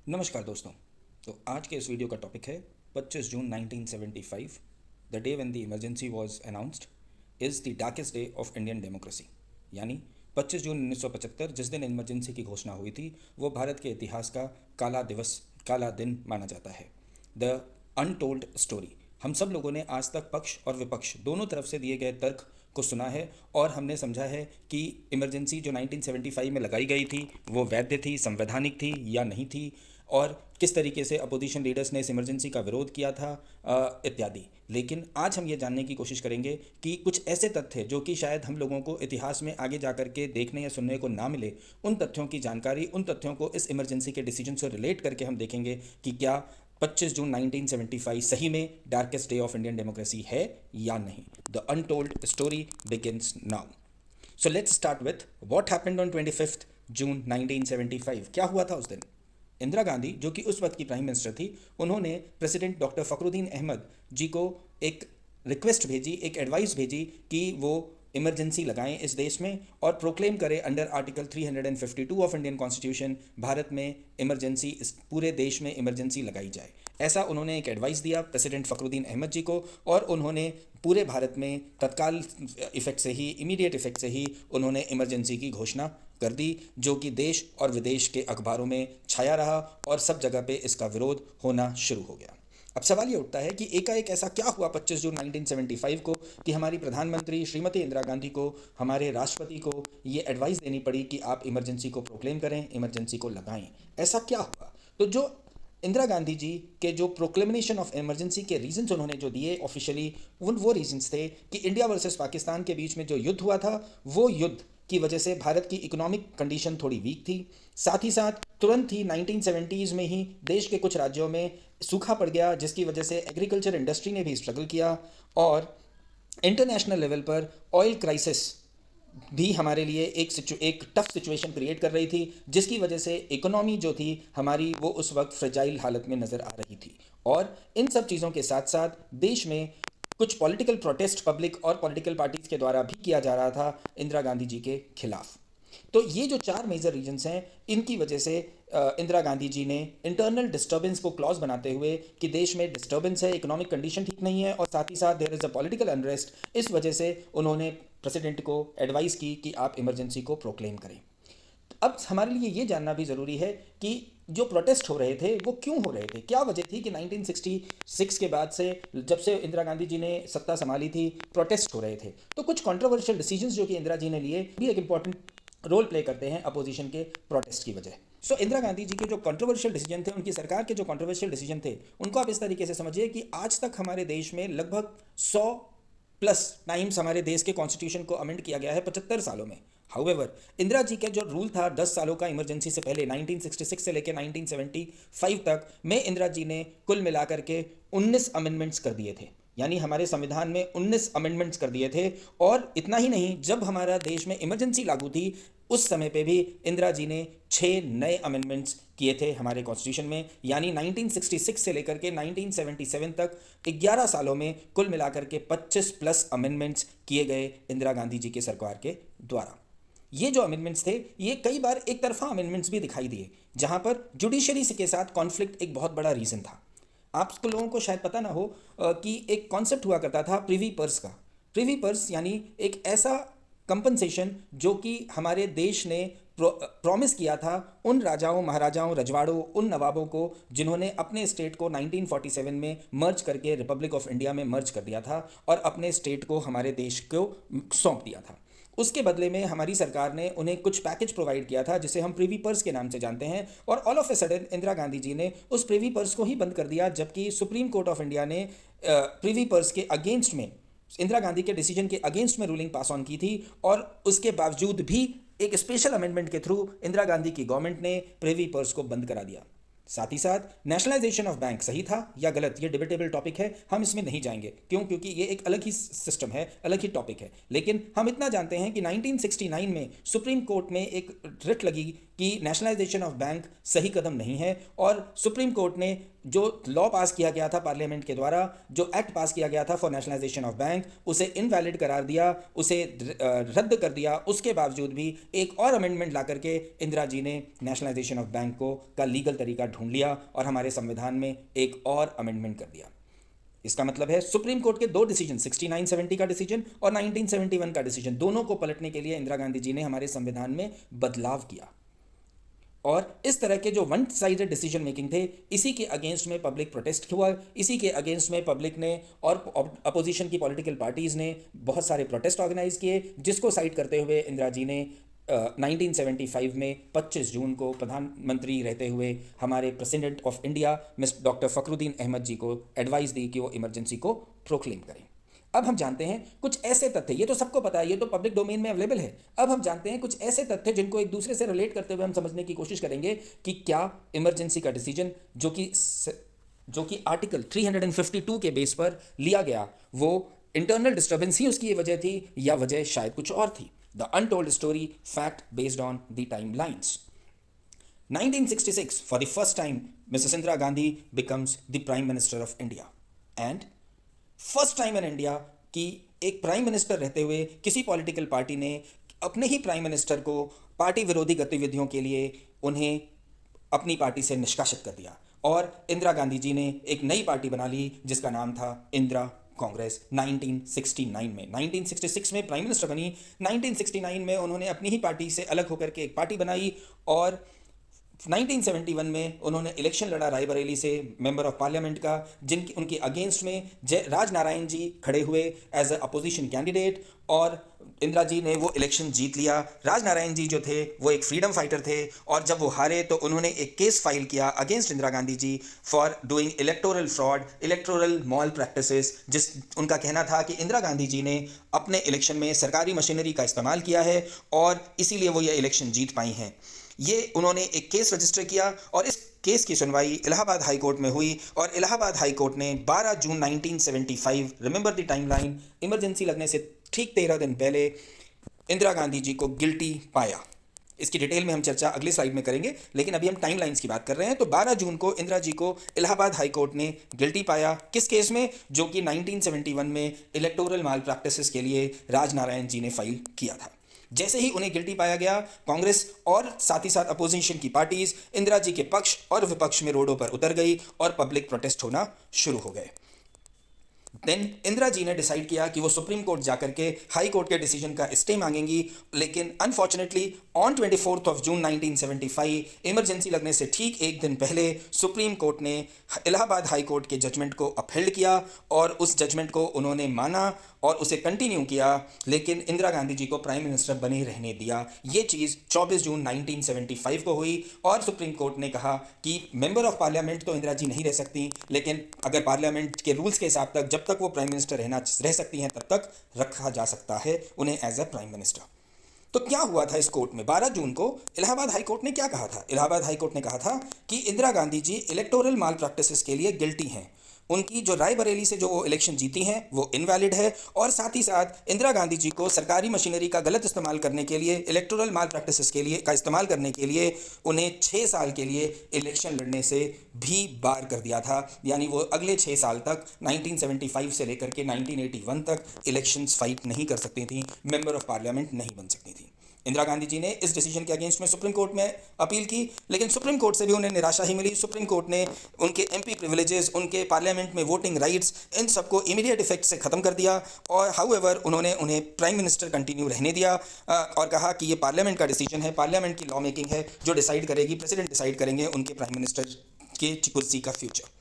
नमस्कार दोस्तों। तो आज के इस वीडियो का टॉपिक है 25 June 1975, the day when the emergency was announced is the darkest day of Indian democracy. यानी 25 जून 1975 जिस दिन इमरजेंसी की घोषणा हुई थी वो भारत के इतिहास का काला दिवस, काला दिन माना जाता है। The untold story. हम सब लोगों ने आज तक पक्ष और विपक्ष दोनों तरफ से दिए गए तर्क को सुना है और हमने समझा है कि इमरजेंसी जो 1975 में लगाई गई थी वो वैध थी, संवैधानिक थी या नहीं थी, और किस तरीके से अपोजिशन लीडर्स ने इस इमरजेंसी का विरोध किया था इत्यादि। लेकिन आज हम ये जानने की कोशिश करेंगे कि कुछ ऐसे तथ्य जो कि शायद हम लोगों को इतिहास में आगे जा कर के देखने या सुनने को ना मिले, उन तथ्यों की जानकारी, उन तथ्यों को इस इमरजेंसी के डिसीजन से रिलेट करके हम देखेंगे कि क्या 25 जून 1975 सही में darkest day of Indian democracy है या नहीं। The untold story begins now. So let's start with what happened on 25 June 1975। क्या हुआ था उस दिन? इंदिरा गांधी, जो कि उस वक्त की प्राइम मिनिस्टर थी, उन्होंने प्रेसिडेंट डॉक्टर फ़खरुद्दीन अहमद जी को एक रिक्वेस्ट भेजी, एक एडवाइस भेजी कि वो इमरजेंसी लगाएं इस देश में और प्रोक्लेम करें under article 352 of Indian constitution Bharat में इमरजेंसी, इस पूरे देश में इमरजेंसी लगाई जाए। ऐसा उन्होंने एक एडवाइस दिया प्रेसिडेंट फ़खरुद्दीन अहमद जी को और उन्होंने पूरे भारत में तत्काल इफेक्ट से ही, इमीडिएट इफेक्ट से ही उन्होंने इमरजेंसी की घोषणा कर दी, जो कि देश और विदेश के अखबारों में छाया रहा और सब जगह पे इसका विरोध होना शुरू हो गया। अब सवाल ये उठता है कि एकाएक ऐसा क्या हुआ 25 जून 1975 को कि हमारी प्रधानमंत्री श्रीमती इंदिरा गांधी को, हमारे राष्ट्रपति को ये एडवाइस देनी पड़ी कि आप इमरजेंसी को प्रोक्लेम करें, इमरजेंसी को लगाएं। ऐसा क्या हुआ? तो जो इंदिरा गांधी जी के जो प्रोक्लेमेशन ऑफ इमरजेंसी के रीजंस उन्होंने जो दिए ऑफिशियली, वो रीजंस थे कि इंडिया वर्सेस पाकिस्तान के बीच में जो युद्ध हुआ था, वो युद्ध की वजह से भारत की इकोनॉमिक कंडीशन थोड़ी वीक थी। साथ ही साथ तुरंत ही 1970s में ही देश के कुछ राज्यों में सूखा पड़ गया, जिसकी वजह से एग्रीकल्चर इंडस्ट्री ने भी स्ट्रगल किया और इंटरनेशनल लेवल पर ऑयल क्राइसिस भी हमारे लिए एक टफ सिचुएशन क्रिएट कर रही थी, जिसकी वजह से इकोनॉमी जो थी हमारी वो उस वक्त फ्रेजाइल हालत में नज़र आ रही थी। और इन सब चीज़ों के साथ साथ देश में कुछ पॉलिटिकल प्रोटेस्ट पब्लिक और पॉलिटिकल पार्टीज के द्वारा भी किया जा रहा था इंदिरा गांधी जी के खिलाफ। तो ये जो चार मेजर रीजन्स हैं, इनकी वजह से इंदिरा गांधी जी ने इंटरनल डिस्टर्बेंस को क्लॉज बनाते हुए कि देश में डिस्टर्बेंस है, इकोनॉमिक कंडीशन ठीक नहीं है और साथ ही साथ there is a political unrest, इस वजह से उन्होंने प्रेसिडेंट को एडवाइस की कि आप इमरजेंसी को प्रोक्लेम करें। अब हमारे लिए ये जानना भी ज़रूरी है कि जो प्रोटेस्ट हो रहे थे वो क्यों हो रहे थे, क्या वजह थी कि 1966 के बाद से, जब से इंदिरा गांधी जी ने सत्ता संभाली थी, प्रोटेस्ट हो रहे थे। तो कुछ कंट्रोवर्शियल डिसीजंस जो कि इंदिरा जी ने लिए भी एक इंपॉर्टेंट रोल प्ले करते हैं अपोजिशन के प्रोटेस्ट की वजह। सो इंदिरा गांधी जी के जो कंट्रोवर्शियल डिसीजन थे, उनकी सरकार के जो कंट्रोवर्शियल डिसीजन थे, उनको आप इस तरीके से समझिए कि आज तक हमारे देश में लगभग 100 प्लस टाइम्स हमारे देश के कॉन्स्टिट्यूशन को अमेंड किया गया है 75 सालों में। हाउएवर, इंदिरा जी का जो रूल था 10 सालों का इमरजेंसी से पहले 1966 से लेकर 1975 तक में, इंदिरा जी ने कुल मिलाकर के 19 अमेंडमेंट्स कर दिए थे। यानी हमारे संविधान में 19 अमेंडमेंट्स कर दिए थे। और इतना ही नहीं, जब हमारा देश में इमरजेंसी लागू थी उस समय पे भी इंदिरा जी ने 6 नए अमेंडमेंट्स किए थे हमारे कॉन्स्टिट्यूशन में। यानी 1966 से लेकर के 1977 तक 11 सालों में कुल मिलाकर के 25 प्लस अमेंडमेंट्स किए गए इंदिरा गांधी जी के सरकार के द्वारा। ये जो अमेंडमेंट्स थे, ये कई बार एक तरफा अमेंडमेंट्स भी दिखाई दिए, जहां पर जुडिशरी के साथ कॉन्फ्लिक्ट एक बहुत बड़ा रीज़न था। आप लोगों को शायद पता ना हो कि एक कॉन्सेप्ट हुआ करता था प्रिवी पर्स का। प्रिवी पर्स यानी एक ऐसा कंपनसेशन जो कि हमारे देश ने प्रॉमिस किया था उन राजाओं, महाराजाओं, रजवाड़ों, उन नवाबों को जिन्होंने अपने स्टेट को 1947 में मर्ज करके रिपब्लिक ऑफ इंडिया में मर्ज कर दिया था और अपने स्टेट को हमारे देश को सौंप दिया था। उसके बदले में हमारी सरकार ने उन्हें कुछ पैकेज प्रोवाइड किया था जिसे हम प्रिवी पर्स के नाम से जानते हैं। और all of a sudden Indira Gandhi ji ने उस प्रिवी पर्स को ही बंद कर दिया, जबकि सुप्रीम कोर्ट ऑफ इंडिया ने प्रिवी पर्स के अगेंस्ट में, इंदिरा गांधी के डिसीजन के अगेंस्ट में रूलिंग पास ऑन की थी। और उसके बावजूद भी एक स्पेशल अमेंडमेंट के थ्रू इंदिरा गांधी की गवर्नमेंट ने प्रिवी पर्स को बंद करा दिया। साथ ही साथ नेशनलाइजेशन ऑफ बैंक सही था या गलत, ये डिबेटेबल टॉपिक है, हम इसमें नहीं जाएंगे। क्यों? क्योंकि ये एक अलग ही सिस्टम है, अलग ही टॉपिक है। लेकिन हम इतना जानते हैं कि 1969 में सुप्रीम कोर्ट में एक रिट लगी कि नेशनलाइजेशन ऑफ बैंक सही कदम नहीं है और सुप्रीम कोर्ट ने जो लॉ पास किया गया था पार्लियामेंट के द्वारा, जो एक्ट पास किया गया था फॉर नेशनलाइजेशन ऑफ बैंक, उसे इनवैलिड करार दिया, उसे रद्द कर दिया। उसके बावजूद भी एक और अमेंडमेंट ला करके इंदिरा जी ने नेशनलाइजेशन ऑफ बैंक को का लीगल तरीका ढूंढ लिया और हमारे संविधान में एक और अमेंडमेंट कर दिया। इसका मतलब है सुप्रीम कोर्ट के दो डिसीजन, 69-70 का डिसीजन और 1971 का डिसीजन, दोनों को पलटने के लिए इंदिरा गांधी जी ने हमारे संविधान में बदलाव किया। और इस तरह के जो वन साइडेड डिसीजन मेकिंग थे, इसी के अगेंस्ट में पब्लिक प्रोटेस्ट हुआ, इसी के अगेंस्ट में पब्लिक ने और अपोजिशन की पॉलिटिकल पार्टीज़ ने बहुत सारे प्रोटेस्ट ऑर्गेनाइज किए, जिसको साइड करते हुए इंदिरा जी ने 1975 में 25 जून को प्रधानमंत्री रहते हुए हमारे president of India mister doctor Fakhruddin Ahmed ji को एडवाइस दी कि वो इमरजेंसी को प्रोक्लेम करें। अब हम जानते हैं कुछ ऐसे तथ्य, ये तो सबको पता है, ये तो पब्लिक डोमेन में अवेलेबल है। अब हम जानते हैं कुछ ऐसे तथ्य जिनको एक दूसरे से रिलेट करते हुए हम समझने की कोशिश करेंगे कि क्या इमरजेंसी का डिसीजन जो कि आर्टिकल 352 के बेस पर लिया गया, वो इंटरनल डिस्टर्बेंस ही उसकी वजह थी या वजह शायद कुछ और थी। The untold story, fact based on the timelines. 1966, for the first time, Mrs. Indira Gandhi becomes the Prime Minister of India. And first time in India कि एक प्राइम मिनिस्टर रहते हुए किसी पॉलिटिकल पार्टी ने अपने ही प्राइम मिनिस्टर को party विरोधी गतिविधियों के लिए उन्हें अपनी पार्टी से निष्कासित कर दिया और इंदिरा गांधी जी ने एक नई पार्टी बना ली जिसका नाम था इंदिरा कांग्रेस। 1969 में, 1966 में प्राइम मिनिस्टर बनी, 1969 में उन्होंने अपनी ही पार्टी से अलग होकर के एक पार्टी बनाई और 1971 में उन्होंने इलेक्शन लड़ा रायबरेली से मेंबर ऑफ पार्लियामेंट का, जिनकी उनके अगेंस्ट में राज नारायण जी खड़े हुए एज अ अपोजिशन कैंडिडेट और इंदिरा जी ने वो इलेक्शन जीत लिया। राज नारायण जी जो थे वो एक फ्रीडम फाइटर थे और जब वो हारे तो उन्होंने एक केस फाइल किया against Indira Gandhi ji for doing electoral fraud, electoral malpractices, जिस उनका कहना था कि इंदिरा गांधी जी ने अपने इलेक्शन में सरकारी मशीनरी का इस्तेमाल किया है और इसीलिए वो ये इलेक्शन जीत पाई हैं। ये उन्होंने एक केस रजिस्टर किया और इस केस की सुनवाई इलाहाबाद हाई कोर्ट में हुई और इलाहाबाद हाई कोर्ट ने 12 जून 1975, रिमेंबर द टाइमलाइन, इमरजेंसी लगने से ठीक 13 दिन पहले इंदिरा गांधी जी को गिल्टी पाया। इसकी डिटेल में हम चर्चा अगली स्लाइड में करेंगे, लेकिन अभी हम टाइमलाइंस की बात कर रहे हैं। तो 12 जून को इंदिरा जी को इलाहाबाद हाई कोर्ट ने गिल्टी पाया। किस केस में? जो कि 1971 में इलेक्टोरल माल प्रैक्टिसेस के लिए राज नारायण जी ने फाइल किया था। जैसे ही उन्हें गिल्टी पाया गया, कांग्रेस और साथ ही साथ अपोजिशन की पार्टीज इंदिरा जी के पक्ष और विपक्ष में रोडों पर उतर गई और पब्लिक प्रोटेस्ट होना शुरू हो गए। देन इंदिरा जी ने डिसाइड किया कि वो सुप्रीम कोर्ट जाकर के हाई कोर्ट के डिसीजन का स्टे मांगेंगी, लेकिन अनफॉर्चुनेटली ऑन 24 जून 1975, इमरजेंसी लगने से ठीक एक दिन पहले सुप्रीम कोर्ट ने इलाहाबाद हाई कोर्ट के जजमेंट को अपहेल्ड किया और उस जजमेंट को उन्होंने माना और उसे कंटिन्यू किया, लेकिन इंदिरा गांधी जी को प्राइम मिनिस्टर बने रहने दिया। ये चीज़ 24 जून 1975 को हुई और सुप्रीम कोर्ट ने कहा कि मेंबर ऑफ पार्लियामेंट तो इंदिरा जी नहीं रह सकती, लेकिन अगर पार्लियामेंट के रूल्स के हिसाब तक जब तक वो प्राइम मिनिस्टर रह सकती हैं तब तक रखा जा सकता है उन्हें एज अ प्राइम मिनिस्टर। तो क्या हुआ था इस कोर्ट में? 12 जून को इलाहाबाद हाई कोर्ट ने क्या कहा था? इलाहाबाद हाई कोर्ट ने कहा था कि इंदिरा गांधी जी इलेक्टोरल माल प्रैक्टिसेस के लिए गिल्टी हैं। उनकी जो रायबरेली से जो वो इलेक्शन जीती हैं वो इनवैलिड है और साथ ही साथ इंदिरा गांधी जी को सरकारी मशीनरी का गलत इस्तेमाल करने के लिए, इलेक्टोरल माल प्रैक्टिसेस के लिए का इस्तेमाल करने के लिए उन्हें 6 साल के लिए इलेक्शन लड़ने से भी बार कर दिया था। यानी वो अगले 6 साल तक 1975 से लेकर के 1981 तक इलेक्शंस फाइट नहीं कर सकती थी, मेंबर ऑफ पार्लियामेंट नहीं बन सकती थी। इंदिरा गांधी जी ने इस डिसीजन के अगेंस्ट में सुप्रीम कोर्ट में अपील की, लेकिन सुप्रीम कोर्ट से भी उन्हें निराशा ही मिली। सुप्रीम कोर्ट ने उनके एमपी प्रिविलेजेस, उनके पार्लियामेंट में वोटिंग राइट्स, इन सबको इमीडिएट इफेक्ट से ख़त्म कर दिया और हाउएवर उन्होंने उन्हें प्राइम मिनिस्टर कंटिन्यू रहने दिया और कहा कि ये पार्लियामेंट का डिसीजन है, पार्लियामेंट की लॉ मेकिंग है जो डिसाइड करेगी, प्रेसिडेंट डिसाइड करेंगे उनके प्राइम मिनिस्टर के कुर्सी का फ्यूचर।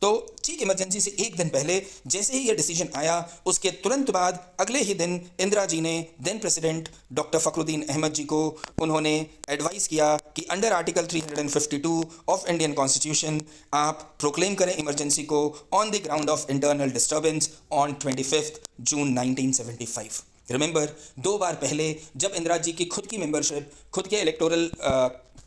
तो ठीक इमरजेंसी से एक दिन पहले जैसे ही ये डिसीजन आया, उसके तुरंत बाद अगले ही दिन इंदिरा जी ने then president doctor Fakhruddin Ahmed ji को उन्होंने एडवाइस किया कि under article 352 of Indian constitution आप प्रोक्लेम करें इमरजेंसी को on the ground of internal disturbance on 25 June 1975। Remember, 2 बार पहले जब इंदिरा जी की खुद की मेंबरशिप, खुद के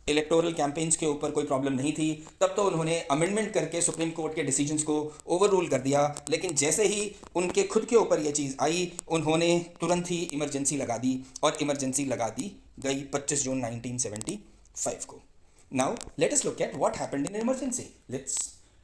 इलेक्टोरल कैंपेन्स के ऊपर कोई प्रॉब्लम नहीं थी, तब तो उन्होंने अमेंडमेंट करके सुप्रीम कोर्ट के डिसीजंस को ओवर रूल कर दिया, लेकिन जैसे ही उनके खुद के ऊपर ये चीज़ आई उन्होंने तुरंत ही इमरजेंसी लगा दी और इमरजेंसी लगा दी गई 25 जून 1975 को। Now let us look at what happened in emergency.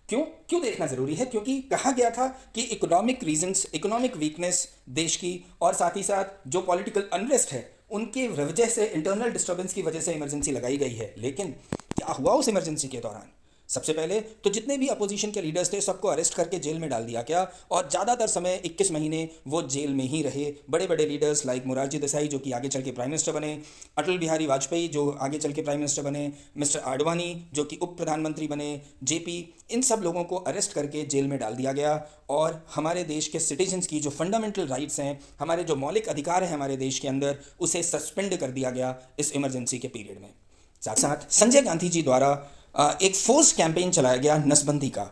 क्यों देखना ज़रूरी है? क्योंकि कहा गया था कि इकोनॉमिक रीजंस, इकोनॉमिक वीकनेस देश की और साथ ही साथ जो पॉलिटिकल अनरेस्ट है उनके वजह से, इंटरनल डिस्टर्बेंस की वजह से इमरजेंसी लगाई गई है। लेकिन क्या हुआ उस इमरजेंसी के दौरान? सबसे पहले तो जितने भी अपोजिशन के लीडर्स थे सबको अरेस्ट करके जेल में डाल दिया गया और ज़्यादातर समय 21 महीने वो जेल में ही रहे। बड़े बड़े लीडर्स लाइक मोरारजी देसाई जो कि आगे चल के प्राइम मिनिस्टर बने, अटल बिहारी वाजपेयी जो आगे चल के प्राइम मिनिस्टर बने, मिस्टर आडवाणी जो कि उप प्रधानमंत्री बने, जेपी, इन सब लोगों को अरेस्ट करके जेल में डाल दिया गया और हमारे देश के सिटीजन्स की जो फंडामेंटल राइट्स हैं, हमारे जो मौलिक अधिकार हैं हमारे देश के अंदर, उसे सस्पेंड कर दिया गया इस इमरजेंसी के पीरियड में। साथ साथ संजय गांधी जी द्वारा एक फोर्स कैंपेन चलाया गया नसबंदी का,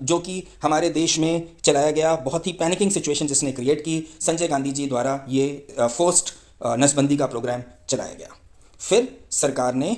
जो कि हमारे देश में चलाया गया, बहुत ही पैनिकिंग सिचुएशन जिसने क्रिएट की। संजय गांधी जी द्वारा ये फोर्स्ड नसबंदी का प्रोग्राम चलाया गया। फिर सरकार ने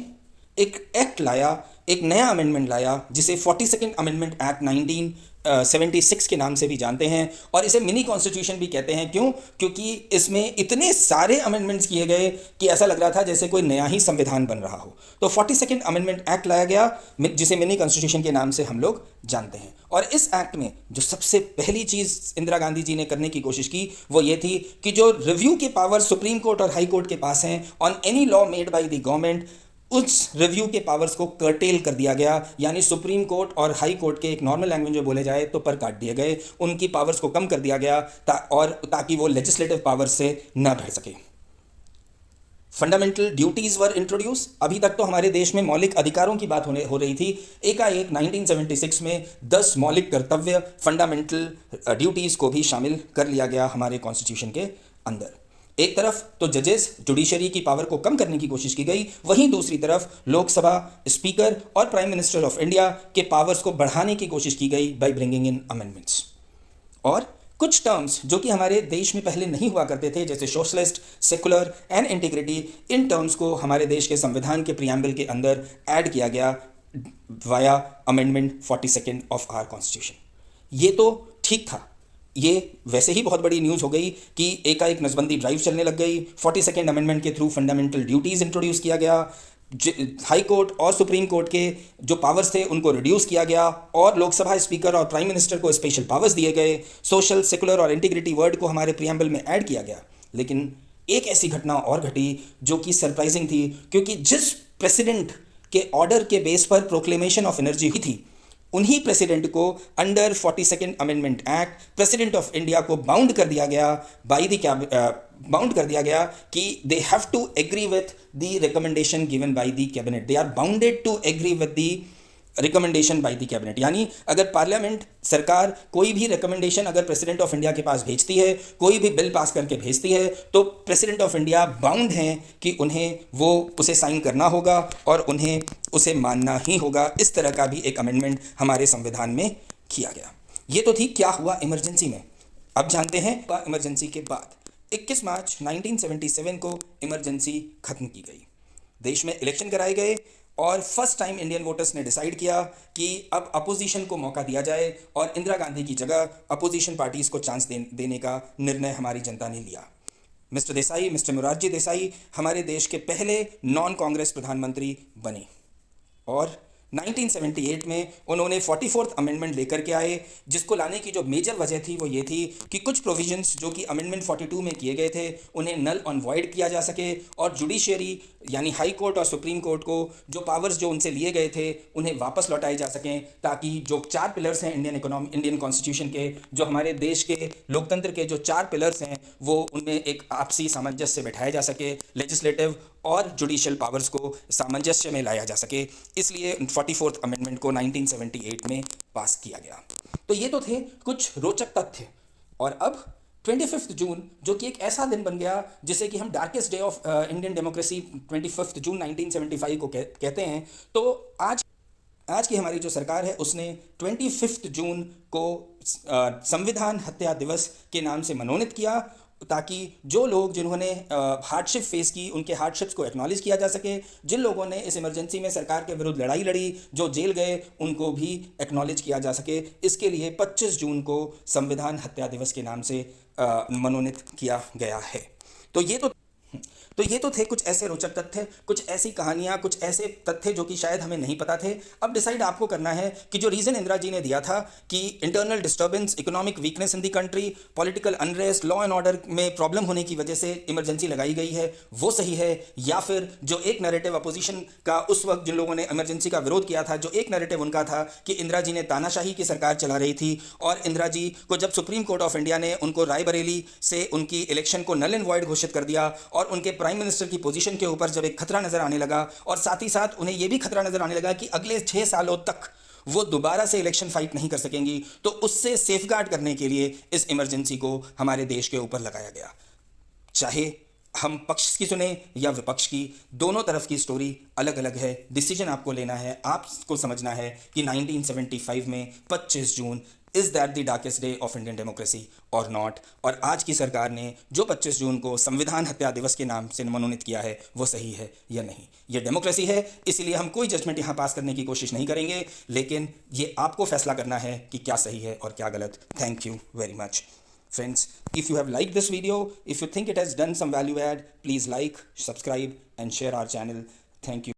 एक एक्ट लाया, एक नया अमेंडमेंट लाया जिसे 42nd अमेंडमेंट एक्ट 1976 के नाम से भी जानते हैं और इसे मिनी कॉन्स्टिट्यूशन भी कहते हैं। क्यों? क्योंकि इसमें इतने सारे अमेंडमेंट्स किए गए कि ऐसा लग रहा था जैसे कोई नया ही संविधान बन रहा हो। तो 42nd अमेंडमेंट एक्ट लाया गया जिसे मिनी कॉन्स्टिट्यूशन के नाम से हम लोग जानते हैं। और इस एक्ट में जो सबसे पहली चीज़ इंदिरा गांधी जी ने करने की कोशिश की वो ये थी कि जो रिव्यू के पावर सुप्रीम कोर्ट और हाई कोर्ट के पास हैं on any law made by the government, उस रिव्यू के पावर्स को कर्टेल कर दिया गया, यानी सुप्रीम कोर्ट और हाई कोर्ट के एक नॉर्मल लैंग्वेज में बोले जाए तो पर काट दिए गए, उनकी पावर्स को कम कर दिया गया ताकि वो लेजिस्लेटिव पावर्स से न भिड़ सके। फंडामेंटल ड्यूटीज़ वर इंट्रोड्यूस। अभी तक तो हमारे देश में मौलिक अधिकारों की बात हो रही थी, एकाएक 1976 में 10 मौलिक कर्तव्य फंडामेंटल ड्यूटीज़ को भी शामिल कर लिया गया हमारे कॉन्स्टिट्यूशन के अंदर। एक तरफ तो जजेस जुडिशरी की पावर को कम करने की कोशिश की गई, वहीं दूसरी तरफ लोकसभा स्पीकर और प्राइम मिनिस्टर ऑफ इंडिया के पावर्स को बढ़ाने की कोशिश की गई बाय ब्रिंगिंग इन अमेंडमेंट्स। और कुछ टर्म्स जो कि हमारे देश में पहले नहीं हुआ करते थे जैसे socialist, secular and integrity, in terms को हमारे देश के संविधान के प्रियम्बल के अंदर ऐड किया गया via amendment 42nd of our constitution. ये तो ठीक था, ये वैसे ही बहुत बड़ी न्यूज़ हो गई कि एकाएक नसबंदी ड्राइव चलने लग गई। 42nd अमेंडमेंट के थ्रू फंडामेंटल ड्यूटीज़ इंट्रोड्यूस किया गया, हाई कोर्ट और सुप्रीम कोर्ट के जो पावर्स थे उनको रिड्यूस किया गया और लोकसभा स्पीकर और प्राइम मिनिस्टर को स्पेशल पावर्स दिए गए। सोशल, सेकुलर और इंटीग्रिटी वर्ड को हमारे प्रियम्बल में ऐड किया गया। लेकिन एक ऐसी घटना और घटी जो कि सरप्राइजिंग थी, क्योंकि जिस प्रेसिडेंट के ऑर्डर के बेस पर प्रोक्लेमेशन ऑफ एनर्जी हुई थी, उन्हीं प्रेसिडेंट को under 42nd amendment act president of India को बाउंड कर दिया गया बाउंड कर दिया गया कि they have to agree with the recommendation given by the cabinet. They are bounded to agree with the recommendation by the cabinet. यानी अगर पार्लियामेंट, सरकार कोई भी रिकमेंडेशन अगर प्रेसिडेंट ऑफ इंडिया के पास भेजती है, कोई भी बिल पास करके भेजती है, तो प्रेसिडेंट ऑफ इंडिया बाउंड हैं कि उन्हें वो उसे साइन करना होगा और उन्हें उसे मानना ही होगा। इस तरह का भी एक अमेंडमेंट हमारे संविधान में किया गया। ये तो थी क्या हुआ इमरजेंसी में। अब जानते हैं इमरजेंसी के बाद 21 मार्च 1977 को इमरजेंसी खत्म की गई। देश में इलेक्शन कराए गए और फर्स्ट टाइम इंडियन वोटर्स ने डिसाइड किया कि अब अपोजिशन को मौका दिया जाए और इंदिरा गांधी की जगह अपोजिशन पार्टीज़ को चांस देने का निर्णय हमारी जनता ने लिया। मिस्टर मोरारजी देसाई हमारे देश के पहले नॉन कांग्रेस प्रधानमंत्री बने और 1978 में उन्होंने 44th अमेंडमेंट लेकर के आए, जिसको लाने की जो मेजर वजह थी वो ये थी कि कुछ प्रोविजंस जो कि अमेंडमेंट 42 में किए गए थे उन्हें नल ऑन वॉइड किया जा सके और जुडिशियरी यानी हाई कोर्ट और सुप्रीम कोर्ट को जो पावर्स जो उनसे लिए गए थे उन्हें वापस लौटाए जा सकें, ताकि जो 4 पिलर्स हैं इंडियन कॉन्स्टिट्यूशन के, जो हमारे देश के लोकतंत्र के जो 4 पिलर्स हैं, वो उनमें एक आपसी सामंजस्य बैठाया जा सके, लेजिस्लेटिव और जुडिशियल पावर्स को सामंजस्य में लाया जा सके। इसलिए 44th अमेंडमेंट को 1978 में पास किया गया। तो ये तो थे कुछ रोचक तथ्य। और अब 25 जून जो कि एक ऐसा दिन बन गया जिसे कि हम darkest day of Indian democracy 25 June 1975 को कहते हैं। तो आज की हमारी जो सरकार है उसने 25 जून को संविधान हत्या दिवस के नाम से मनोनीत किया, ताकि जो लोग जिन्होंने हार्डशिप फेस की उनके हार्डशिप्स को एक्नॉलेज किया जा सके, जिन लोगों ने इस इमरजेंसी में सरकार के विरुद्ध लड़ाई लड़ी, जो जेल गए, उनको भी एक्नॉलेज किया जा सके। इसके लिए 25 जून को संविधान हत्या दिवस के नाम से मनोनीत किया गया है। तो ये तो तो ये तो थे कुछ ऐसे रोचक तथ्य, कुछ ऐसी कहानियां, कुछ ऐसे तथ्य जो कि शायद हमें नहीं पता थे। अब डिसाइड आपको करना है कि जो रीज़न इंदिरा जी ने दिया था कि internal disturbance, economic weakness in the country, political unrest, law and order में प्रॉब्लम होने की वजह से इमरजेंसी लगाई गई है, वो सही है, या फिर जो एक नैरेटिव अपोजिशन का उस वक्त जिन लोगों ने इमरजेंसी का विरोध किया था, जो एक नैरेटिव उनका था कि इंदिरा जी ने तानाशाही की सरकार चला रही थी, और इंदिरा जी को जब सुप्रीम कोर्ट ऑफ इंडिया ने उनको रायबरेली से उनकी इलेक्शन को नल एंड वॉइड घोषित कर दिया, और उनके प्राइम मिनिस्टर की पोजीशन के ऊपर जब एक खतरा नजर आने लगा, और साथ ही साथ उन्हें यह भी खतरा नजर आने लगा कि अगले 6 सालों तक वो दोबारा से इलेक्शन फाइट नहीं कर सकेंगी, तो उससे सेफगार्ड करने के लिए इस इमरजेंसी को हमारे देश के ऊपर लगाया गया। चाहे हम पक्ष की सुने या विपक्ष की, दोनों तरफ की स्टोरी अलग अलग है। डिसीजन आपको लेना है, आपको समझना है कि 1975 में 25 June is that the darkest day of Indian democracy और नॉट, और आज की सरकार ने जो 25 जून को संविधान हत्या दिवस के नाम से मनोनीत किया है वो सही है या नहीं। ये डेमोक्रेसी है, इसीलिए हम कोई जजमेंट यहाँ पास करने की कोशिश नहीं करेंगे, लेकिन ये आपको फैसला करना है कि क्या सही है और क्या गलत। Thank you very much friends. If you have liked this video, if you think it has done some value add, please like, subscribe and share our channel. Thank you.